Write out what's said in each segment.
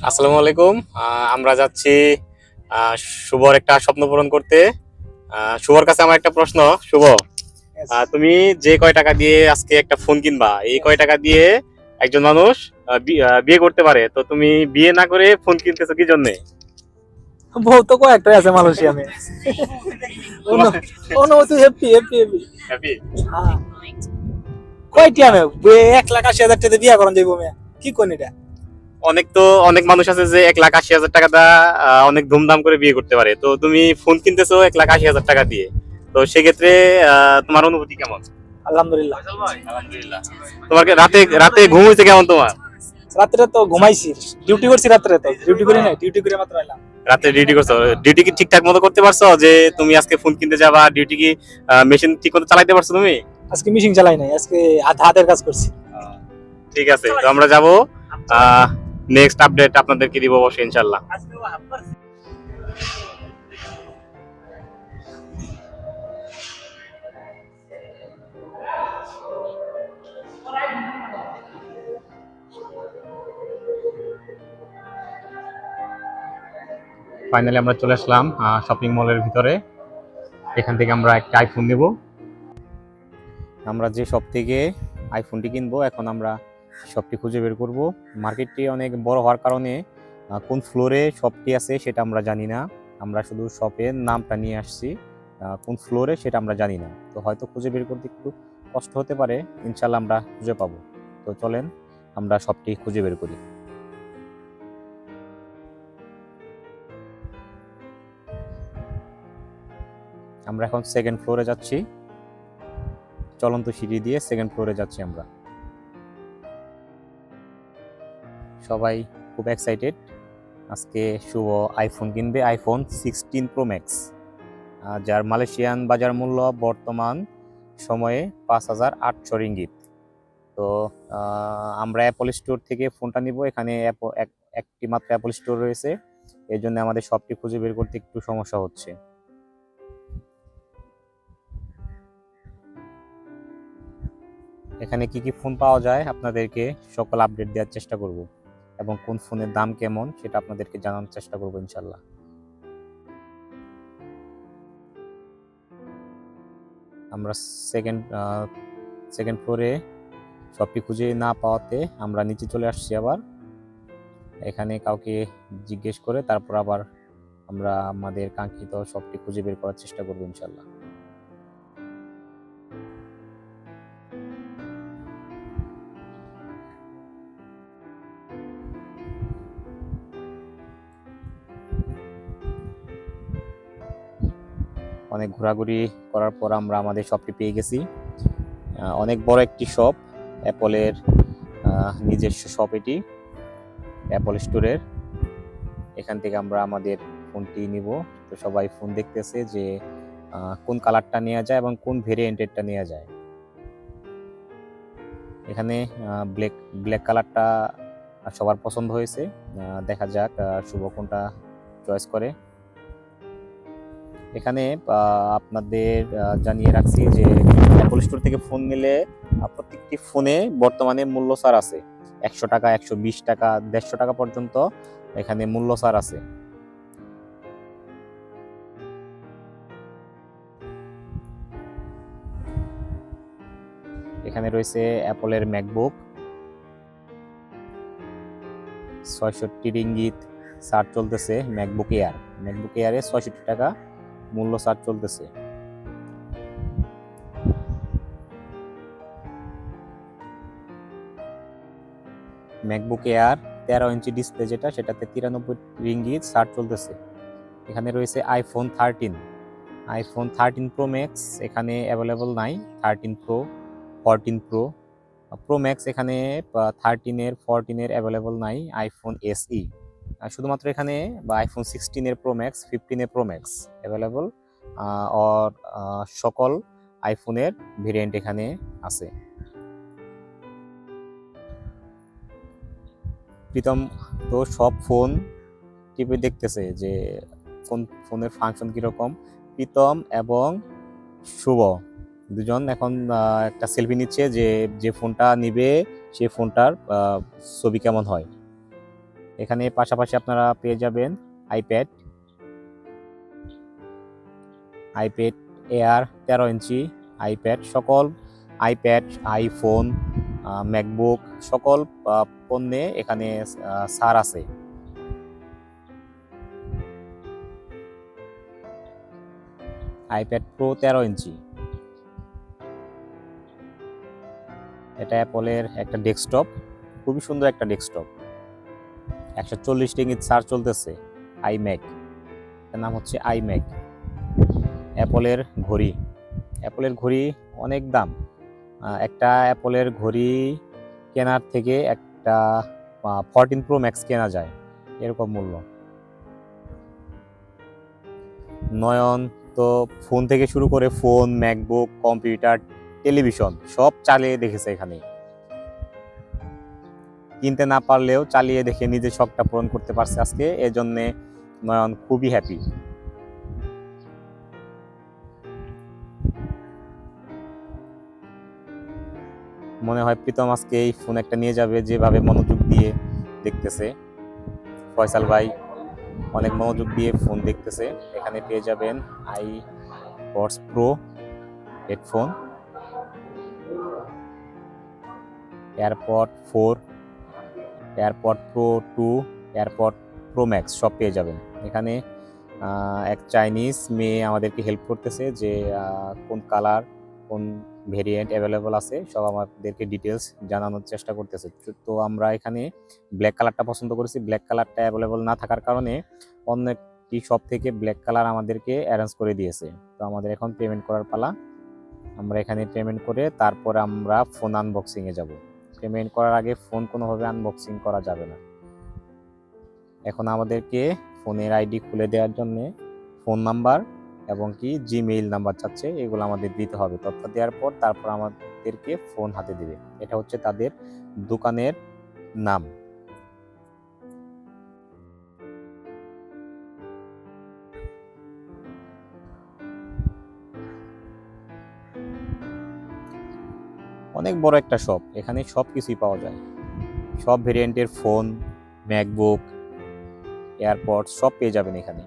আসসালামু আলাইকুম। আমরা যাচ্ছি শুভর একটা স্বপ্ন পূরণ করতে। শুভর কাছে আমার একটা প্রশ্ন। শুভ, তুমি যে কয় টাকা দিয়ে আজকে একটা ফোন কিনবা, এই কয় টাকা দিয়ে একজন মানুষ বিয়ে করতে পারে, তো তুমি বিয়ে না করে ফোন কিনতেছো কি জন্য? বউ তো কয়েকটাই আছে মালয়েশিয়ামে। অনুভূতি হ্যাপি হ্যাপি হ্যাপি। হ্যাপি? হ্যাঁ, কয়টি আমি 1,80,000 টাকা বিয়া করেন যাইব মেয়ে কি কোন এটা? অনেক মানুষ আছে যে 1,80,000 টাকা দা অনেক ধুমধাম করে বিয়ে করতে পারে, তো তুমি ফোন কিনতেছো 1,80,000 টাকা দিয়ে, তো সেক্ষেত্রে তোমার অনুভূতি কেমন? আলহামদুলিল্লাহ। আলহামদুলিল্লাহ। তোমার রাতে রাতে ঘুম হয়েছে কেমন তোমার? রাত্রে তো ঘুমাইছি, ডিউটি করছি রাত্রে, তো ডিউটি করি নাই, ডিউটি করে মাত্র এলাম। রাতে ডিউটি করছো? ডিউটি কি ঠিকঠাক মতো করতে পারছো? যে তুমি আজকে ফোন কিনতে যাবা, ডিউটি কি মেশিন ঠিক মতো চালাইতে পারছো তুমি? আজকে মিশিং চালাই নাই, আজকে হাতের কাজ করছি। ঠিক আছে, তো আমরা যাব, নেক্সট আপডেট আপনাদেরকে দিব অবশ্যই ইনশাআল্লাহ। ফাইনালি আমরা চলে আসলাম শপিং মলের ভিতরে। এখান থেকে আমরা একটা আইফোন নেব। আমরা যে শপ থেকে আইফোনটি কিনবো, এখন আমরা শপটি খুঁজে বের করব। মার্কেটটি অনেক বড় হওয়ার কারণে কোন ফ্লোরে শপটি আছে সেটা আমরা জানি না। আমরা শুধু শপের নামটা নিয়ে আসছি, কোন ফ্লোরে সেটা আমরা জানি না, তো হয়তো খুঁজে বের করতে একটু কষ্ট হতে পারে। ইনশাল্লাহ আমরা খুঁজে পাবো। তো চলেন আমরা শপটি খুঁজে বের করি। আমরা এখন সেকেন্ড ফ্লোরে যাচ্ছি, চলন্ত সিঁড়ি দিয়ে সেকেন্ড ফ্লোরে যাচ্ছি আমরা। সবাই খুব এক্সাইটেড, আজকে শুভ আইফোন কিনবে, আইফোন 16 প্রো ম্যাক্স, যার মালয়েশিয়ান বাজার মূল্য বর্তমান সময়ে 5,800 রিঙ্গিত। তো আমরা অ্যাপল স্টোর থেকে ফোনটা নিব। এখানে একটি মাত্র অ্যাপল স্টোর রয়েছে, এই জন্য আমাদের শপটি খুঁজে বের করতে একটু সমস্যা হচ্ছে। এখানে কি কি ফোন পাওয়া যায় আপনাদেরকে সকল আপডেট দেওয়ার চেষ্টা করব, এবং কোন ফোনের দাম কেমন সেটা আপনাদেরকে জানানোর চেষ্টা করব ইনশাল্লাহ। আমরা সেকেন্ড সেকেন্ড ফ্লোরে শপটি খুঁজে না পাওয়াতে আমরা নিচে চলে আসছি আবার। এখানে কাউকে জিজ্ঞেস করে তারপর আবার আমরা আমাদের কাঙ্ক্ষিত শপটি খুঁজে বের করার চেষ্টা করব ইনশাল্লাহ। অনেক ঘোরাঘুরি করার পর আমরা আমাদের শপটি পেয়ে গেছি। অনেক বড় একটি শপ, অ্যাপলের নিজস্ব শপ এটি, অ্যাপল স্টোরের। এখান থেকে আমরা আমাদের ফোনটি নিব। তো সবাই ফোন দেখতেছে যে কোন কালারটা নেওয়া যায় এবং কোন ভেরিয়েন্টেরটা নেওয়া যায়। এখানে ব্ল্যাক ব্ল্যাক কালারটা সবার পছন্দ হয়েছে, দেখা যাক শুভ কোনটা চয়েস করে। এখানে আপনাদের জানিয়ে রাখছি যে অ্যাপল স্টোর থেকে ফোন নিলে প্রত্যেকটি ফোনে বর্তমানে মূল্য ছাড় আছে, 100 টাকা, 120 টাকা, 150 টাকা পর্যন্ত এখানে মূল্য ছাড় আছে। এখানে রয়েছে অ্যাপলের ম্যাকবুক, 66 রিঙ্গিত ছাড় চলতেছে। ম্যাকবুক এয়ারে 66 টাকা মূল্য ছাড় চলতেছে। ম্যাকবুক এয়ার 13 ইঞ্চি ডিসপ্লে যেটা, সেটাতে 93 রিঙ্গিত ছাড় চলতেছে। এখানে রয়েছে আইফোন 13 প্রো ম্যাক্স, এখানে অ্যাভেলেবল নাই। 13 প্রো, 14 প্রো, প্রো ম্যাক্স এখানে 13-এর 14-এর অ্যাভেলেবল নাই। আইফোন এসই শুধুমাত্র এখানে, বা আইফোন 16-এর প্রো ম্যাক্স, 15-এর প্রো ম্যাক্স অ্যাভেলেবল, আর সকল আইফোনের ভেরিয়েন্ট এখানে আছে। প্রীতম তো সব ফোন টিপে দেখতেছে যে কোন ফোনের ফাংশন কীরকম। প্রীতম এবং শুভ দুজন এখন একটা সেলফি নিচ্ছে, যে যে ফোনটা নিবে সেই ফোনটার ছবি কেমন হয়। এখানে পাশাপাশি আপনারা পেয়ে যাবেন আইপ্যাড এয়ার 13 ইঞ্চি আইপ্যাড, সকল আইপ্যাড, আইফোন, ম্যাকবুক সকল পণ্যে এখানে ছাড় আছে। আইপ্যাড প্রো 13 ইঞ্চি, এটা অ্যাপলের একটা ডেস্কটপ, খুবই সুন্দর একটা ডেস্কটপ। 140 ইঞ্চি ছাড় চলতেছে। আইম্যাক, এর নাম হচ্ছে আইম্যাক। অ্যাপলের ঘড়ি অনেক দাম। একটা অ্যাপলের ঘড়ি কেনার থেকে একটা 14 প্রো ম্যাক্স কেনা যায়, এরকম মূল্য। নয়ন তো ফোন থেকে শুরু করে ফোন, ম্যাকবুক, কম্পিউটার, টেলিভিশন সব চালিয়ে দেখেছে এখানে। কিনতে না পারলেও চালিয়ে দেখে নিজের শখটা পূরণ করতে পারছে আজকে, এজন্য নয়ন খুবই হ্যাপি। মনে হয় প্রীতম আজকে এই ফোন একটা নিয়ে যাবে, যেভাবে মনোযোগ দিয়ে দেখতেছে। ফয়সাল ভাই অনেক মনোযোগ দিয়ে ফোন দেখতেছে। এখানে পেয়ে যাবেন iPods pro headphone, AirPod 4, AirPod pro 2, AirPod pro max সব পেয়ে যাবেন এখানে। এক চাইনিজ মেয়ে আমাদেরকে হেল্প করতেছে যে কোন কালার, কোন ভেরিয়েন্ট অ্যাভেলেবল আছে সব আমাদেরকে ডিটেলস জানানোর চেষ্টা করতেছে। তো আমরা এখানে ব্ল্যাক কালারটা পছন্দ করেছি। ব্ল্যাক কালারটা অ্যাভেলেবল না থাকার কারণে অন্য একটি শপ থেকে ব্ল্যাক কালার আমাদেরকে অ্যারেঞ্জ করে দিয়েছে। তো আমাদের এখন পেমেন্ট করার পালা। আমরা এখানে পেমেন্ট করে তারপর আমরা ফোন আনবক্সিংয়ে যাব। পেমেন্ট করার আগে ফোন কোনোভাবে আনবক্সিং করা যাবে না। এখন আমাদেরকে ফোনের আইডি খুলে দেওয়ার জন্য ফোন নাম্বার এবং কি জিমেইল নাম্বার চাচ্ছে, এগুলো আমাদের দিতে হবে। তথ্য দেওয়ার পর তারপর আমাদেরকে ফোন হাতে দিবে। এটা হচ্ছে তাদের দোকানের নাম। অনেক বড় একটা শপ, এখানে সব কিছুই পাওয়া যায়। সব ভেরিয়েন্টের ফোন, ম্যাকবুক, এয়ারপড সব পেয়ে যাবেন এখানে।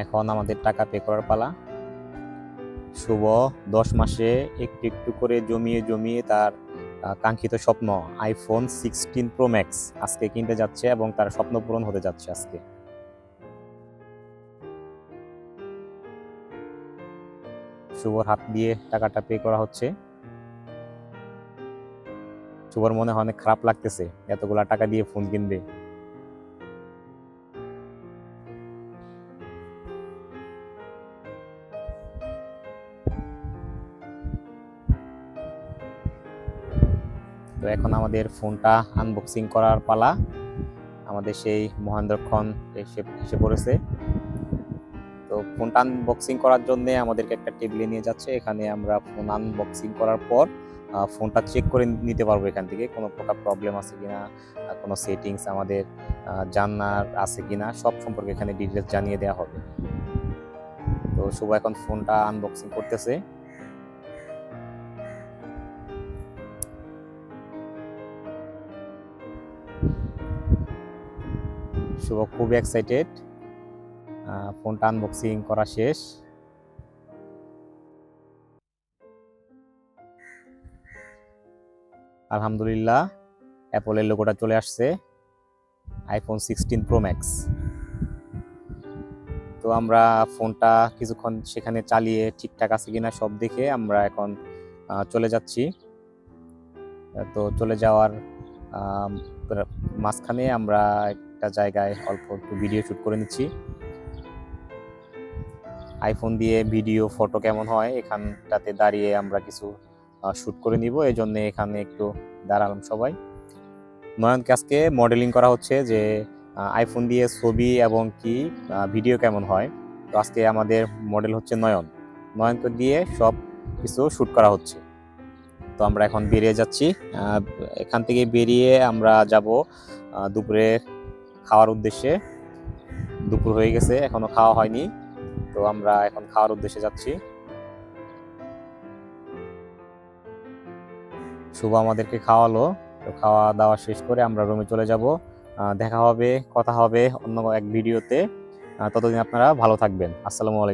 এখন আমাদের টাকা পে করার পালা। শুভ 10 মাসে একটু একটু করে জমিয়ে তার কাঙ্ক্ষিত স্বপ্ন আইফোন 16 প্রো ম্যাক্স আজকে কিনতে যাচ্ছে এবং তার স্বপ্ন পূরণ হতে যাচ্ছে আজকে। শুভর হাত দিয়ে টাকাটা পে করা হচ্ছে। শুভর মনে হয় অনেক খারাপ লাগতেছে, এতগুলা টাকা দিয়ে ফোন কিনবে। তো এখন আমাদের ফোনটা আনবক্সিং করার পালা। আমাদের সেই মহেন্দ্রক্ষণ এসে পড়েছে। তো ফোনটা আনবক্সিং করার জন্য আমাদেরকে একটা টেবিলে নিয়ে যাচ্ছে। এখানে আমরা ফোন আনবক্সিং করার পর ফোনটা চেক করে নিতে পারবো এখান থেকে কোনো প্রকার প্রবলেম আছে কিনা, কোনো সেটিংস আমাদের জানার আছে কিনা সব সম্পর্কে এখানে ডিটেলস জানিয়ে দেওয়া হবে। তো শুভ এখন ফোনটা আনবক্সিং করতেছে। শুভ খুবই এক্সাইটেড, ফোনটা আনবক্সিং করা শেষ। আলহামদুলিল্লাহ অ্যাপলের লোগোটা চলে আসছে, আইফোন 16 প্রো ম্যাক্স। তো আমরা ফোনটা কিছুক্ষণ সেখানে চালিয়ে ঠিকঠাক আছে কিনা সব দেখে আমরা এখন চলে যাচ্ছি। তো চলে যাওয়ার মাঝখানে আমরা একটা জায়গায় অল্প একটু ভিডিও শ্যুট করে নিচ্ছি। আইফোন দিয়ে ভিডিও ফটো কেমন হয় এখানটাতে দাঁড়িয়ে আমরা কিছু শ্যুট করে নিব, এই জন্য এখানে একটু দাঁড়ালাম সবাই। নয়নকে আজকে মডেলিং করা হচ্ছে যে আইফোন দিয়ে ছবি এবং কি ভিডিও কেমন হয়। তো আজকে আমাদের মডেল হচ্ছে নয়নকে দিয়ে সব কিছু শ্যুট করা হচ্ছে। তো আমরা এখন বেরিয়ে যাচ্ছি। এখান থেকে বেরিয়ে আমরা যাব দুপুরে খাওয়ার উদ্দেশ্যে। দুপুর হয়ে গেছে, এখনো খাওয়া হয়নি। তো আমরা এখন খাওয়ার উদ্দেশ্যে যাচ্ছি। শুভ আমাদেরকে খাওয়ালো তো খাওয়া দাওয়া শেষ করে আমরা রুমে চলে যাব। দেখা হবে, কথা হবে অন্য এক ভিডিওতে। ততদিন আপনারা ভালো থাকবেন। আসসালামু আলাইকুম।